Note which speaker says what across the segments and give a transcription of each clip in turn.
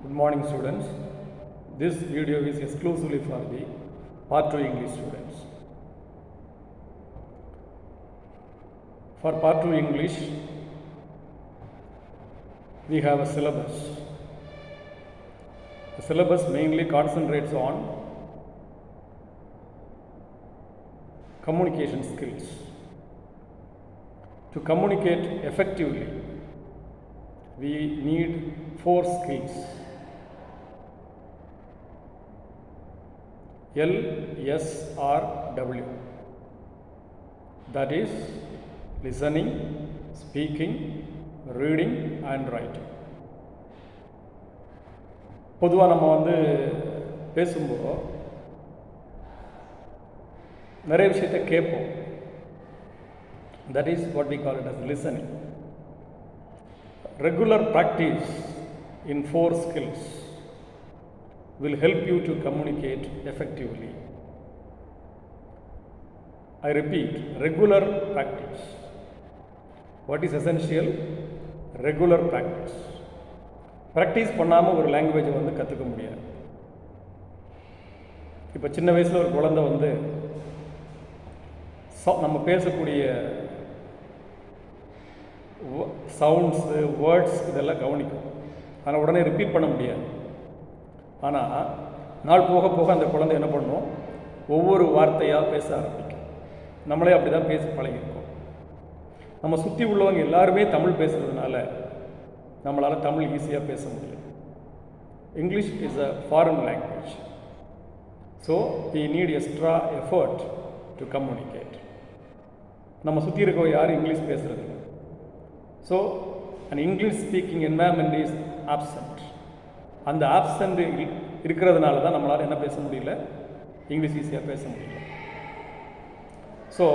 Speaker 1: Good morning, students. This video is exclusively for the Part 2 English students. For Part 2 English, we have a syllabus. The syllabus mainly concentrates on communication skills. To communicate effectively, we need 4 skills. LSRW, that is listening, speaking, reading and writing. பொதுவாக நம்ம பேசும்போது நிறைய விஷயத்தை கேட்போம். That is what we call it as listening. Regular practice in 4 skills will help you to communicate effectively. I repeat, regular practice. What is essential? Regular practice. Practice பண்ணாமல் ஒரு லாங்குவேஜை கற்றுக்க முடியாது. இப்போ சின்ன வயசில் ஒரு குழந்தை நம்ம பேசக்கூடிய சவுண்ட்ஸு வேர்ட்ஸ் இதெல்லாம் கவனிக்கும். ஆனால் உடனே ரிப்பீட் பண்ண முடியாது. ஆனால் நாள் போக போக அந்த குழந்தை என்ன பண்ணும், ஒவ்வொரு வார்த்தையாக பேச ஆரம்பிக்கும். நம்மளே அப்படி தான் பேசி பழகிருக்கோம். நம்ம சுற்றி உள்ளவங்க எல்லாருமே தமிழ் பேசுகிறதுனால நம்மளால் தமிழ் ஈஸியாக பேச முடியும். English is a foreign language. So we need extra effort to communicate. நம்ம சுற்றி இருக்கவங்க யாரும் இங்கிலீஷ் பேசுகிறது இல்லை. So and English speaking environment is absent. அந்த ஆப்சண்ட் இருக்கிறதுனால தான் நம்மளால் என்ன பேச முடியல, இங்கிலீஷ் ஈஸியாக பேச முடியல. ஸோ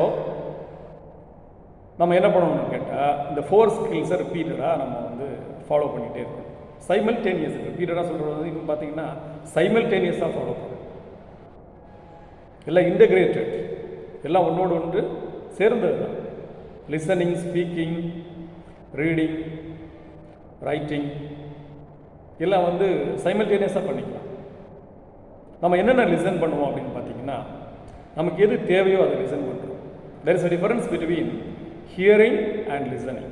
Speaker 1: நம்ம என்ன பண்ணணும்னு கேட்டால், இந்த 4 ஸ்கில்ஸை ரிப்பீட்டடாக நம்ம ஃபாலோ பண்ணிகிட்டே இருக்கணும். சைமல்டேனியஸ் ரிப்பீட்டடாக சொல்கிறது இன்னும் பார்த்தீங்கன்னா சைமல்டேனியஸாக ஃபாலோ பண்ணணும். எல்லாம் இன்டகிரேட்டட், எல்லாம் ஒன்றோடு ஒன்று சேர்ந்தது தான். லிசனிங், ஸ்பீக்கிங், ரீடிங், ரைட்டிங் எல்லாம் சைமல்டேனியஸாக பண்ணிக்கலாம். நம்ம என்னென்ன லிசன் பண்ணுவோம் அப்படின்னு பார்த்தீங்கன்னா, நமக்கு எது தேவையோ அதை லிசன் பண்ணுறோம். There is a difference between hearing and listening.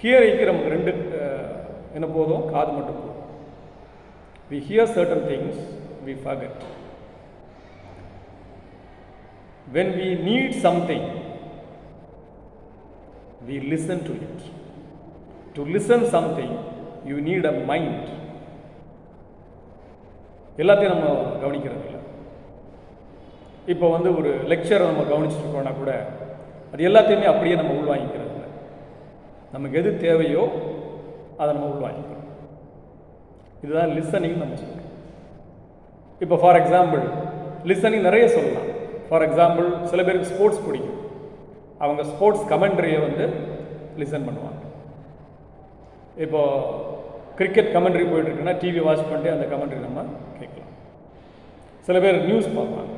Speaker 1: ஹியரிங்க்கு நமக்கு 2 என்ன போதும், காது மட்டும் போதும். We hear certain things, we forget. when we need something, we listen to it. To listen something, you need a mind. எல்லாத்தையும் நம்ம கவனிக்கிறது இல்லை. இப்போ ஒரு லெக்சரை நம்ம கவனிச்சுட்டு இருக்கோம்னா கூட அது எல்லாத்தையுமே அப்படியே நம்ம உள்வாங்கிக்கிறது இல்லை. நமக்கு எது தேவையோ அதை நம்ம உள்வாங்கிக்கிறோம். இதுதான் லிசனிங் நம்ம சொல்கிறோம். இப்போ ஃபார் எக்ஸாம்பிள் லிசனிங் நிறைய சொல்லலாம். ஃபார் எக்ஸாம்பிள் சில பேருக்கு ஸ்போர்ட்ஸ் பிடிக்கும். அவங்க ஸ்போர்ட்ஸ் கமெண்ட்ரியை லிசன் பண்ணுவாங்க. இப்போது கிரிக்கெட் கமெண்ட்ரி போயிட்டுருக்குன்னா டிவி வாட்ச் பண்ணிட்டு அந்த கமெண்ட்ரி நம்ம கேட்கலாம். சில பேர் நியூஸ் பார்ப்பாங்க.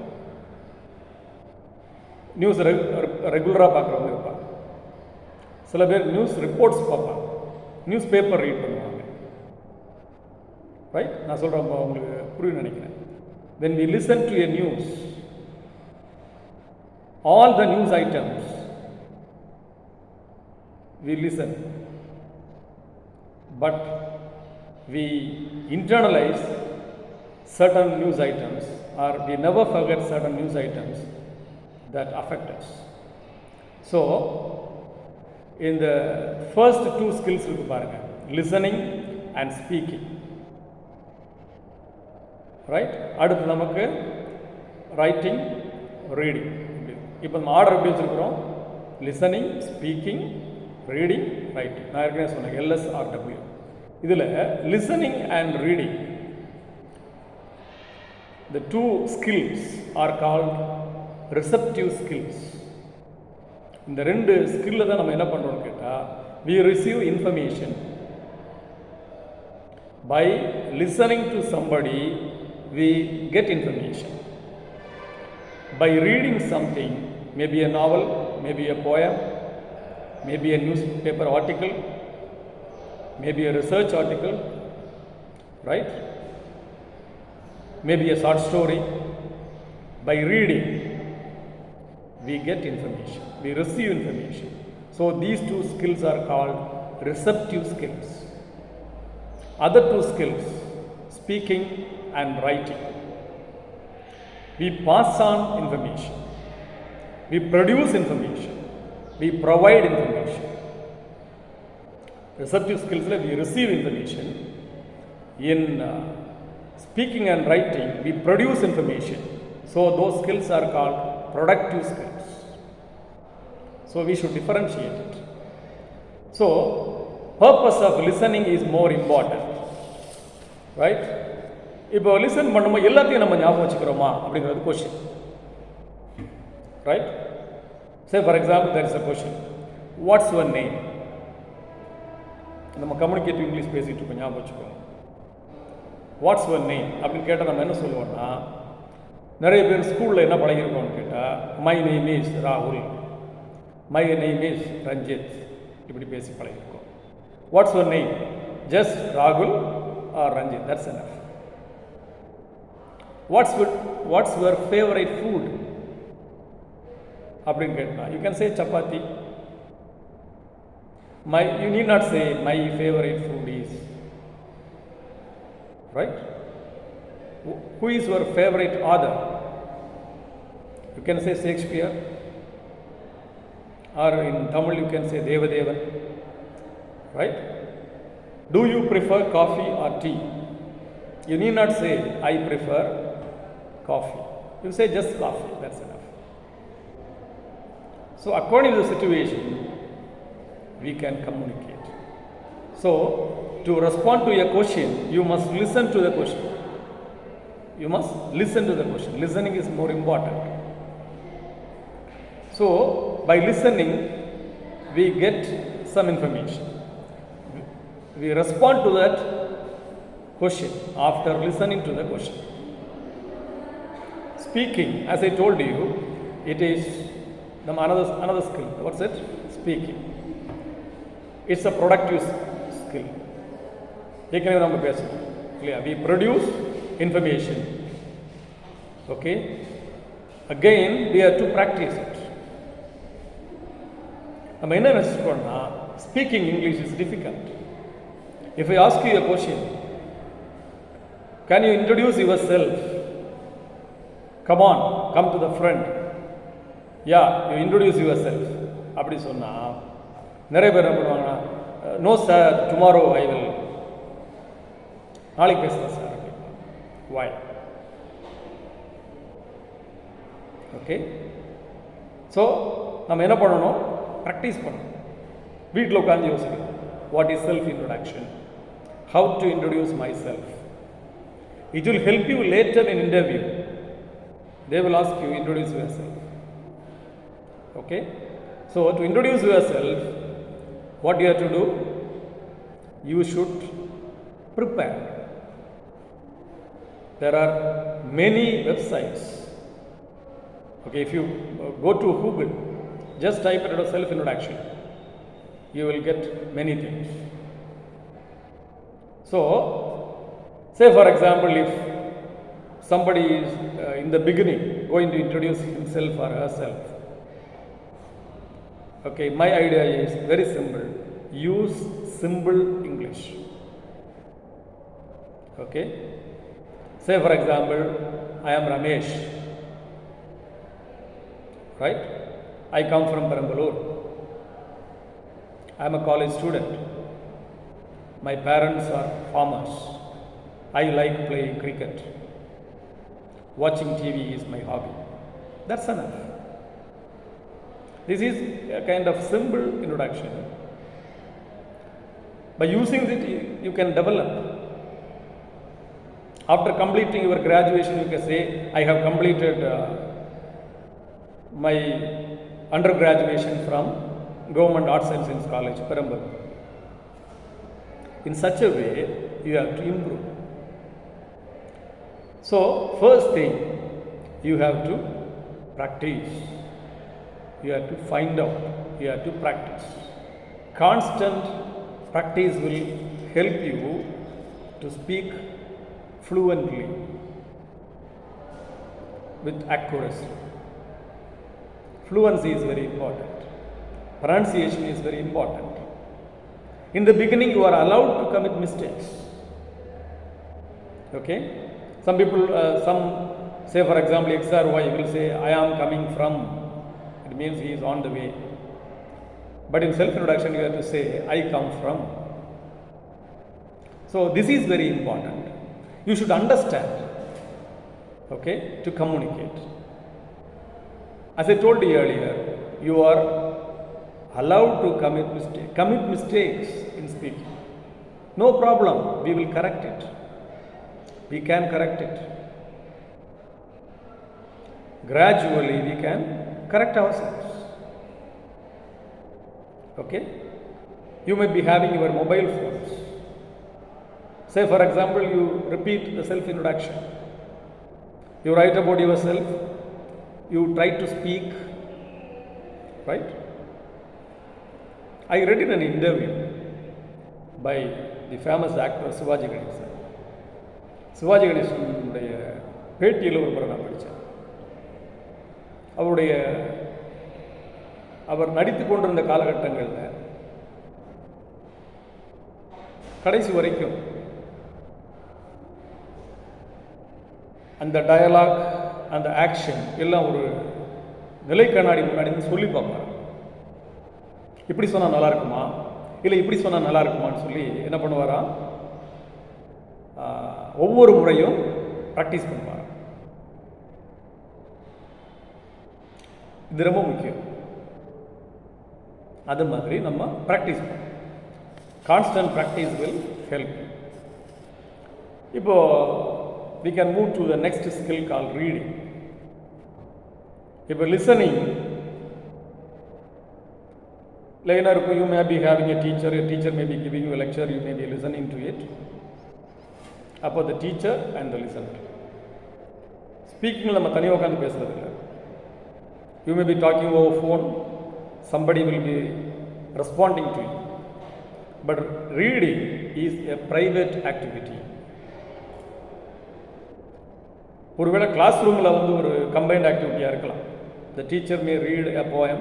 Speaker 1: நியூஸ் ரெகுலராக பார்க்குறவங்க இருப்பாங்க. சில பேர் நியூஸ் ரிப்போர்ட்ஸ் பார்ப்பாங்க. நியூஸ் பேப்பர் ரீட் பண்ணுவாங்க. ரைட், நான் சொல்கிறேன், உங்களுக்கு புரியும் நினைக்கிறேன். when we listen to a news, all the news items we listen, but we internalize certain news items, or we never forget certain news items that affect us. So in the first 2 skills இருக்கு பாருங்க, listening and speaking, right? அடுத்து நமக்கு writing, reading. இப்போ நம்ம order எப்படி வச்சுருக்கிறோம், listening, speaking, reading, writing. நான் ஏற்கனவே சொன்னேன் LSRW. இதில் listening and reading, the 2 skills are called receptive skills. இந்த 2 ஸ்கில்ல தான் நம்ம என்ன பண்ணுறோம்னு கேட்டால், we receive information. By listening to somebody, we get information. By reading something, maybe a novel, maybe a poem, maybe a newspaper article, maybe a research article, right? Maybe a short story. By reading, we get information, we receive information. So these two skills are called receptive skills. Other two skills, speaking and writing, we pass on information, we produce information, we provide information. Receptive skills, we receive information. In speaking and writing, we produce information. So those skills are called productive skills. So we should differentiate it. So purpose of listening is more important, right? இப்போ listen பண்ணும்போது எல்லாத்தையும் நம்ம ஞாபகம் வச்சுக்கிறோமா அப்படிங்கிறது question, right? Say for example there is a question, what's your name? நம்ம communicative English பேசிகிட்டு இருக்கோம், ஞாபகம் வச்சுக்கோங்க. வாட்ஸ் யுவர் நேம் அப்படின்னு கேட்டால் நம்ம என்ன சொல்லுவோம்னா, நிறைய பேர் ஸ்கூலில் என்ன பழகிருக்கோம்னு கேட்டால், மை நேம் இஸ் ராகுல், மை நேம் இஸ் ரஞ்சித், இப்படி பேசி பழகிருக்கோம். What's your name? ஜஸ்ட் ராகுல் or Ranjith, that's enough. What's your favourite food அப்படின்னு கேட்டால், you can say chapati. You need not say my favorite food is, right? Who is your favorite author? You can say Shakespeare, or in Tamil you can say Devadevan, right? Do you prefer coffee or tea? You need not say I prefer coffee. You say just coffee, that's enough. So according to the situation, we can communicate. So to respond to a question, you must listen to the question. You must listen to the question. Listening is more important. So by listening, we get some information. We respond to that question after listening to the question. Speaking, as I told you, it is another skill. What's it? Speaking. It's a productive skill. ஏற்கனவே நம்ம பேசணும் இல்லையா? We produce information. Okay? Again, we have to practice it. நம்ம என்ன நினச்சிக்கோன்னா, speaking English is difficult. If I ask you a question, can you introduce yourself? Come on, come to the front. Yeah, you introduce yourself. அப்படி சொன்னால் நிறைய பேர் என்ன பண்ணுவாங்கன்னா, no sir, tomorrow I will, நாளைக்கு பேசுகிறேன் சார். வாய். ஓகே. ஸோ நம்ம என்ன பண்ணணும்? ப்ராக்டிஸ் பண்ணணும். வீட்டில் உட்காந்து யோசிக்கணும். What is self introduction? How to introduce my self? It will help you later in interview. They will ask you, introduce yourself. Okay? So to introduce yourself, what you have to do? You should prepare. There are many websites. Okay, if you go to Google, just type it as self-introduction. You will get many things. So, say for example, if somebody is in the beginning going to introduce himself or herself. Okay, my idea is very simple. Use simple English. Okay, say for example, I am Ramesh, right? I come from Perambalur. I am a college student. My parents are farmers. I like playing cricket. Watching TV is my hobby. That's enough. This is a kind of simple introduction. By using it, you can develop. After completing your graduation, you can say, I have completed my undergraduation from Government Arts and Science College, Perambalur. In such a way, you have to improve. So, first thing, you have to practice. You have to find out. You have to practice. Constant practice will help you to speak fluently with accuracy. Fluency is very important. Pronunciation is very important. In the beginning, you are allowed to commit mistakes. Okay? Some people, say for example, X or Y will say, I am coming from. It means he is on the way. But in self-introduction, you have to say, I come from. So this is very important. You should understand, okay, to communicate. As I told you earlier, you are allowed to commit mistakes. Commit mistakes in speaking. No problem, we will correct it. We can correct it. Gradually, we can correct ourselves. Okay? You may be having your mobile phones. Say, for example, you repeat the self-introduction. You write about yourself. You try to speak. Right? I read in an interview by the famous actor Sivaji Ganesan. Sivaji Ganesanuடைய பேட்டியில் ஒரு முறை நான் படித்தேன். அவர் நடித்து கொண்டிருந்த காலகட்டங்களில் கடைசி வரைக்கும் அந்த டயலாக், அந்த ஆக்ஷன் எல்லாம் ஒரு நிலை கண்ணாடி முன்னாடி சொல்லி பார்ப்பார். இப்படி சொன்னால் நல்லா இருக்குமா, இல்லை இப்படி சொன்னால் நல்லா இருக்குமான்னு சொல்லி என்ன பண்ணுவாரா, ஒவ்வொரு முறையும் ப்ராக்டிஸ் பண்ணுவார். இது ரொம்ப முக்கியம். அது மாதிரி நம்ம ப்ராக்டிஸ் பண்ணணும். Constant practice will help. இப்போ we can move to the next skill called reading. இப்போ listening லைனாக இருக்கும். You may be having a teacher may be giving you a lecture, you may be listening to it. அப்போ the teacher and the listener. ஸ்பீக்கிங்கில் நம்ம தனியாக உட்காந்து பேசுறது இல்லை. You may be talking over phone, somebody will be responding to you. But reading is a private activity. ஒருவேளை class ரூமில் வந்து ஒரு கம்பைன்ட் ஆக்டிவிட்டியாக இருக்கலாம். The teacher may read a poem,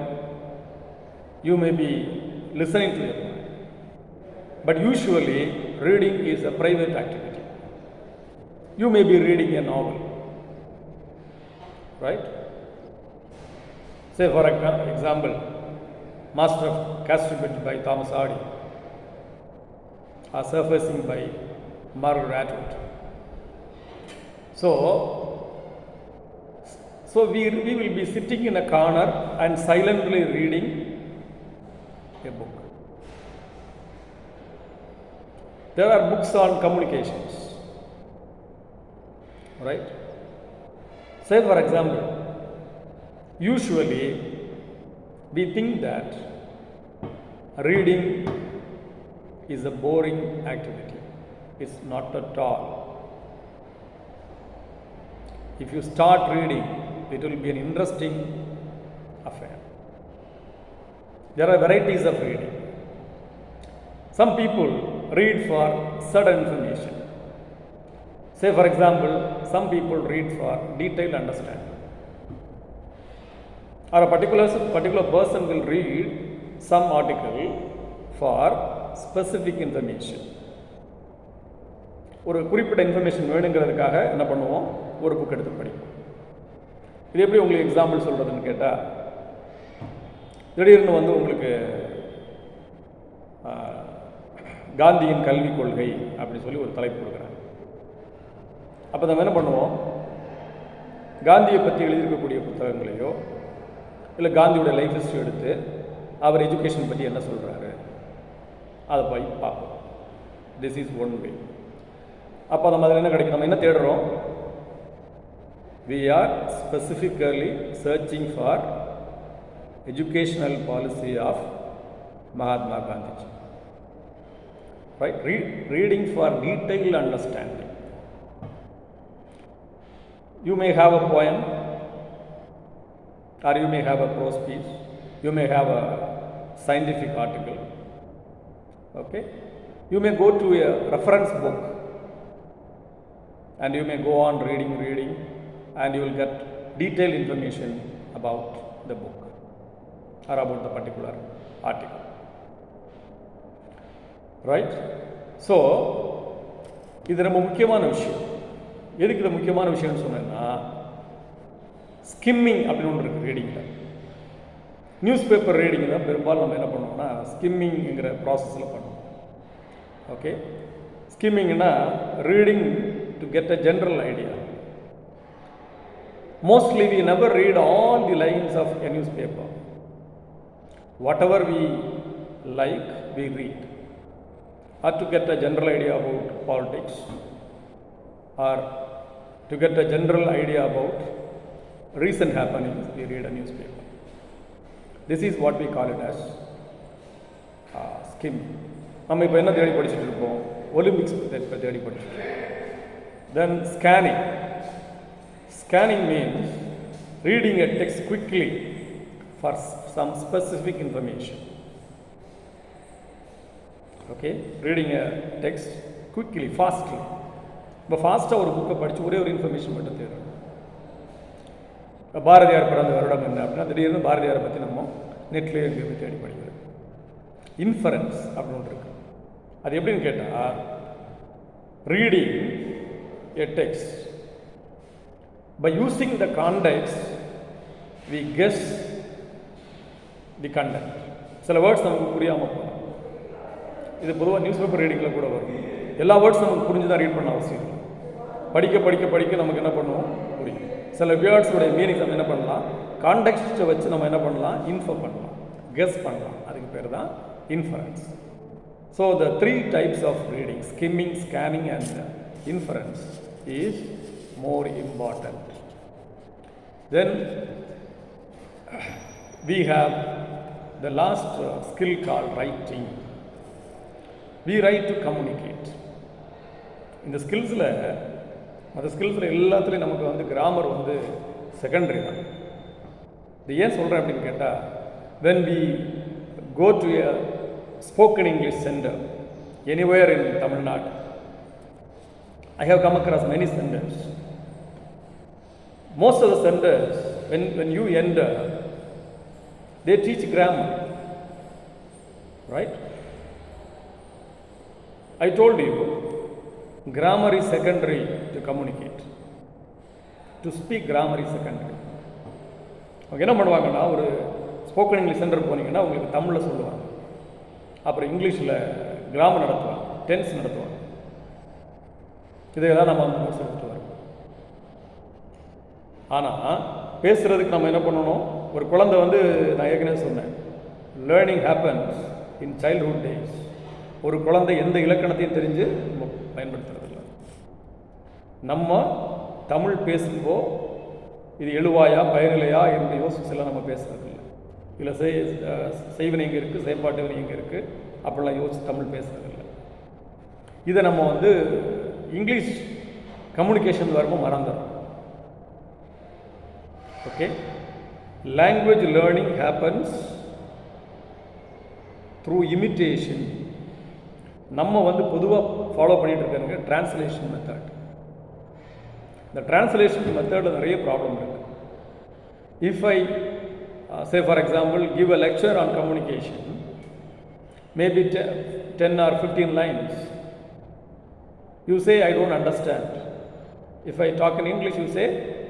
Speaker 1: you may be listening to a poem. But usually reading is a private activity. You may be reading a novel, right? Say for example, Master of Casterbridge by Thomas Hardy, or Surfacing by Margaret Atwood. So we will be sitting in a corner and silently reading a book. There are books on communications, right? Say for example, usually we think that reading is a boring activity. It's not at all. If you start reading, it will be an interesting affair. There are varieties of reading. Some people read for certain information. Say for example, some people read for detailed understanding. Or a particular person will read some article for specific information. ஒரு குறிப்பிட்ட information வேணுங்கிறதுக்காக என்ன பண்ணுவோம், ஒரு book எடுத்து படிப்போம். இது எப்படி உங்களுக்கு எக்ஸாம்பிள் சொல்கிறதுன்னு கேட்டால், திடீர்னு வந்து உங்களுக்கு காந்தியின் கல்விக் கொள்கை அப்படின்னு சொல்லி ஒரு தலைப்பு கொடுக்குறாங்க. அப்போ நம்ம என்ன பண்ணுவோம், காந்தியை பற்றி எழுதியிருக்கக்கூடிய புத்தகங்களையோ இல்லை காந்தியோட லைஃப் ஹிஸ்ட்ரி எடுத்து அவர் எஜுகேஷன் பற்றி என்ன சொல்கிறாரு அதை போய் பார்ப்போம். This is one way. அப்போ நம்ம அதில் என்ன கிடைக்கும், நம்ம என்ன தேடுறோம், we are specifically searching for educational policy of Mahatma Gandhi. Right? Reading for detailed understanding. You may have a poem, or you may have a prose piece, you may have a scientific article. Okay? You may go to a reference book and you may go on reading, and you will get detailed information about the book or about the particular article. Right? So, இது ரொம்ப முக்கியமான விஷயம். எதுக்கு இது முக்கியமான விஷயம்னு சொன்னேன்னா, skimming அப்படின்னு ஒன்று இருக்குது ரீடிங்கில். நியூஸ் பேப்பர் ரீடிங் தான் பெரும்பாலும் நம்ம என்ன பண்ணுவோம்னா ஸ்கிம்மிங்கிற ப்ராசஸில் பண்ணுவோம். ஓகே, ஸ்கிம்மிங்னா reading to get a general idea. Mostly we never read all the lines of a newspaper. Whatever we like, we read. Or to get a general idea about politics, or to get a general idea about recent happenings, we read a newspaper. This is what we call it as skimming. நம்ம இப்போ என்ன தேடி படிச்சுட்டு இருப்போம்? Olympics தேடி படிச்சுட்டு இருக்கோம். Then scanning. Scanning means reading a text quickly for some specific information. Okay, reading a text quickly, fastly. இப்போ ஃபாஸ்ட்டாக ஒரு புக்கை படித்து ஒரே ஒரு இன்ஃபர்மேஷன் மட்டும் தேடும். பாரதியார் பிறந்த வருடம் என்ன அப்படின்னா திடீர்னு பாரதியாரை பற்றி நம்ம நெட்லேயே எங்கேயுமே தேடி படிக்கிறது. இன்ஃபரன்ஸ் அப்படின்னு ஒன்று இருக்குது. அது எப்படின்னு கேட்டால், reading a text, by using the context we guess the content. சில வேர்ட்ஸ் நமக்கு புரியாமல் போகலாம். இது பொதுவாக நியூஸ் பேப்பர் ரீடிங்கில் கூட வரும். எல்லா வேர்ட்ஸ் நமக்கு புரிஞ்சு தான் ரீட் பண்ண அவசியம் இல்லை. படிக்க நமக்கு என்ன பண்ணுவோம், புரியும். சில வேர்ட்ஸோடைய மீனிங்ஸ் நம்ம என்ன பண்ணலாம், கான்டெக்ஸ்ட்டை வச்சு நம்ம என்ன பண்ணலாம், இன்ஃபர் பண்ணலாம், கெஸ் பண்ணலாம். அதுக்கு பேர் தான் inference. So the 3 types of reading, skimming, scanning and inference is more important. Then we have the last skill called writing. We write to communicate. இந்த ஸ்கில்ஸில் மற்ற ஸ்கில்ஸில் எல்லாத்துலேயும் நமக்கு வந்து கிராமர் வந்து செகண்டரி தான். இது ஏன் சொல்கிறேன் அப்படின்னு கேட்டால், when we go to a spoken English center anywhere in Tamil Nadu, I have come across many centers. Most of the centers, when you enter, they teach grammar, right? I told you, grammar is secondary to communicate. To speak, grammar is secondary. அவங்க என்ன பண்ணுவாங்கன்னா, ஒரு spoken English centre போனீங்கன்னா உங்களுக்கு தமிழில் சொல்லுவாங்க, அப்புறம் இங்கிலீஷில் கிராமர் நடத்துவாங்க, டென்ஸ் நடத்துவாங்க. இதையெல்லாம் நம்ம வந்து நோட்ஸ் எடுத்துகிட்டு வரோம். ஆனால் பேசுகிறதுக்கு நம்ம என்ன பண்ணணும், ஒரு குழந்தை வந்து நான் ஏற்கனவே சொன்னேன், learning happens in childhood days. ஒரு குழந்தை எந்த இலக்கணத்தையும் தெரிஞ்சு நம்ம பயன்படுத்துறதில்ல. நம்ம தமிழ் பேசும்போ இது எழுவாயா பயனிலையா என்று யோசிச்செல்லாம் நம்ம பேசுறதில்லை. இல்லை செய்வினை எங்கே இருக்குது, செயல்பாட்டு வினை எங்கே இருக்குது, அப்படிலாம் யோசிச்சு தமிழ் பேசுறதில்லை. இதை நம்ம வந்து இங்கிலீஷ் கம்யூனிகேஷன் வரும்போது மறந்துடும். Okay, language learning happens through imitation. நம்ம வந்து பொதுவாக ஃபாலோ பண்ணிட்டு இருக்காங்க டிரான்ஸ்லேஷன் மெத்தட். இந்த டிரான்ஸ்லேஷன் மெத்தடில் நிறைய ப்ராப்ளம் இருக்குது. If I say for example give a lecture on communication, maybe 10 or 15 lines, you say I don't understand. If I talk in English, you say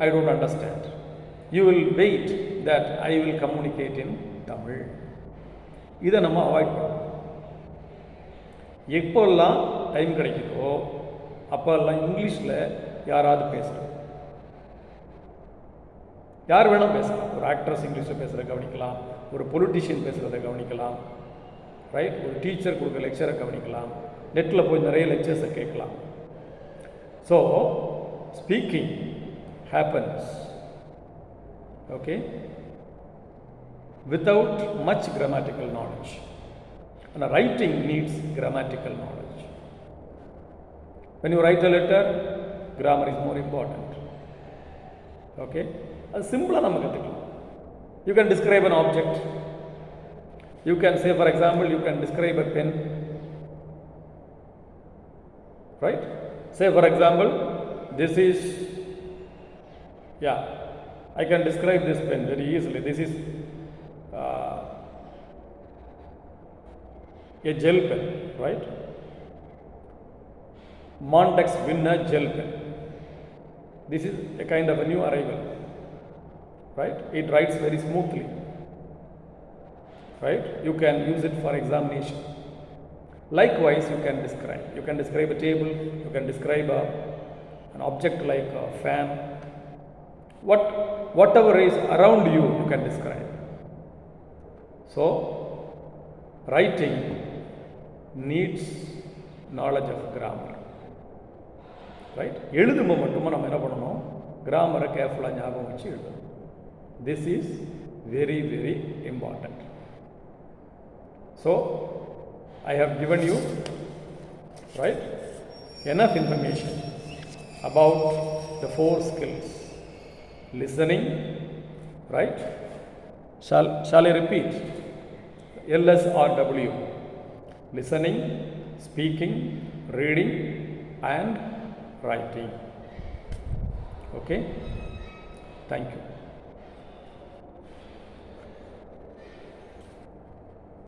Speaker 1: I don't understand. You will wait that I will communicate in Tamil. இதை நம்ம avoid பண்ணணும். எப்போல்லாம் time கிடைக்குதோ அப்போல்லாம் இங்கிலீஷில் யாராவது பேசுகிறோம், யார் வேணால் பேசலாம். ஒரு ஆக்ட்ரஸ் இங்கிலீஷில் பேசுகிறத கவனிக்கலாம், ஒரு பொலிட்டிஷியன் பேசுகிறத கவனிக்கலாம், ரைட்? ஒரு டீச்சர் கொடுக்குற லெக்சரை கவனிக்கலாம், நெட்டில் போய் நிறைய லெக்சர்ஸை கேட்கலாம். So speaking happens, okay, without much grammatical knowledge. ஆனால் writing needs grammatical knowledge. when you write a letter, grammar is more important. Okay, அது சிம்பிளாக நம்ம கற்றுக்கலாம். You can describe an object. You can say for example, you can describe a pen, right? Say for example, This is, yeah, I can describe this pen very easily. This is uh, a gel pen, right? Montex Winner gel pen. This is a kind of a new arrival, right? It writes very smoothly, right? You can use it for examination. Likewise, you can describe. You can describe a table, you can describe an object like a fan. Whatever is around you, you can describe. So, writing needs knowledge of grammar, right? எழுதும்போது மட்டுமா நம்ம என்ன பண்ணணும், கிராமரை கேர்ஃபுல்லாக ஞாபகம் வச்சு எழுதணும். This is very very important. So I have given you, right, enough information about the 4 skills. Listening, right? Shall I repeat? LSRW. Listening, speaking, reading and writing. Okay? Thank you.